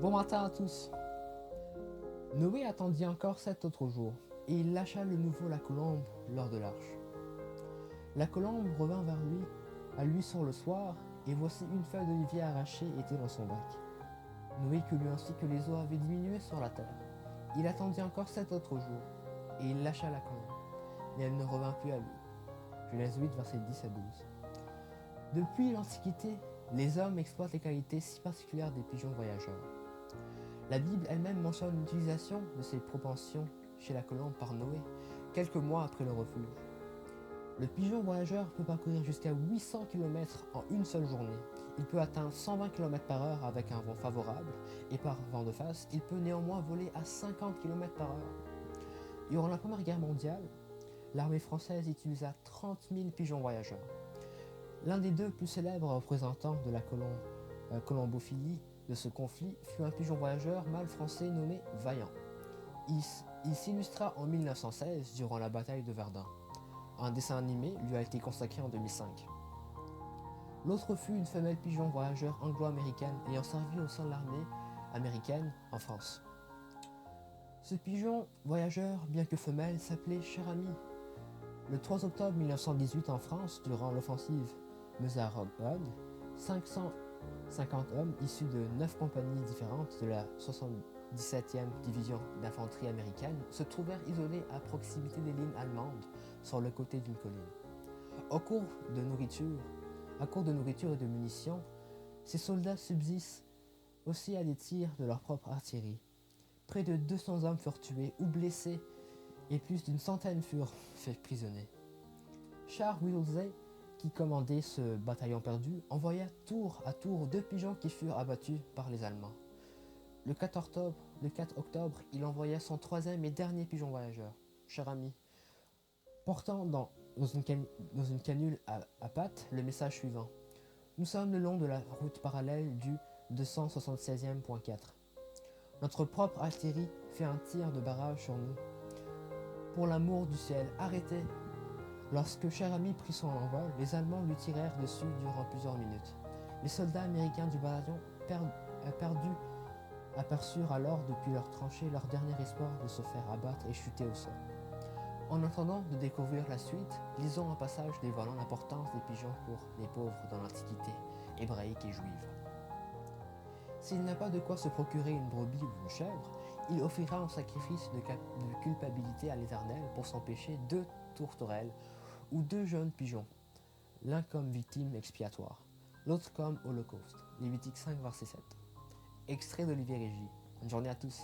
Bon matin à tous. Noé attendit encore 7 autres jours, et il lâcha de nouveau la colombe lors de l'arche. La colombe revint vers lui, à lui sur le soir, et voici une feuille d'olivier arrachée était dans son bac. Noé connut ainsi que les eaux avaient diminué sur la terre. Il attendit encore 7 autres jours, et il lâcha la colombe, mais elle ne revint plus à lui. Genèse 8, versets 10 à 12. Depuis l'Antiquité, les hommes exploitent les qualités si particulières des pigeons voyageurs. La Bible elle-même mentionne l'utilisation de ces propensions chez la colombe par Noé, quelques mois après le refuge. Le pigeon voyageur peut parcourir jusqu'à 800 km en une seule journée. Il peut atteindre 120 km/h avec un vent favorable, et par vent de face, il peut néanmoins voler à 50 km/h. Durant la Première Guerre mondiale, l'armée française utilisa 30 000 pigeons voyageurs. L'un des deux plus célèbres représentants de la colombophilie de ce conflit fut un pigeon voyageur mâle français nommé Vaillant. Il s'illustra en 1916 durant la bataille de Verdun. Un dessin animé lui a été consacré en 2005. L'autre fut une femelle pigeon voyageur anglo-américaine ayant servi au sein de l'armée américaine en France. Ce pigeon voyageur, bien que femelle, s'appelait Cher Ami. Le 3 octobre 1918 en France, durant l'offensive Meuse-Argonne, 550 hommes issus de 9 compagnies différentes de la 77e division d'infanterie américaine se trouvèrent isolés à proximité des lignes allemandes sur le côté d'une colline. À court de nourriture et de munitions, ces soldats subsistent aussi à des tirs de leur propre artillerie. Près de 200 hommes furent tués ou blessés et plus d'une centaine furent faits prisonniers. Charles Wilsey, qui commandait ce bataillon perdu, envoya tour à tour 2 pigeons qui furent abattus par les Allemands. Le 4 octobre, il envoya son 3e et dernier pigeon voyageur, Cher Ami, portant dans une canule à pattes le message suivant. Nous sommes le long de la route parallèle du 276e.4. Notre propre artillerie fait un tir de barrage sur nous. Pour l'amour du ciel, arrêtez! Lorsque Cher Ami prit son envol, les Allemands lui tirèrent dessus durant plusieurs minutes. Les soldats américains du bataillon perdus aperçurent alors depuis leurs tranchées leur dernier espoir de se faire abattre et chuter au sol. En attendant de découvrir la suite, lisons un passage dévoilant l'importance des pigeons pour les pauvres dans l'Antiquité hébraïque et juive. S'il n'a pas de quoi se procurer une brebis ou une chèvre, il offrira en sacrifice de culpabilité à l'Éternel pour son péché 2 tourterelles ou 2 jeunes pigeons, l'un comme victime expiatoire, l'autre comme holocauste. Lévitique 5, verset 7. Extrait d'Olivier Régis. Bonne journée à tous.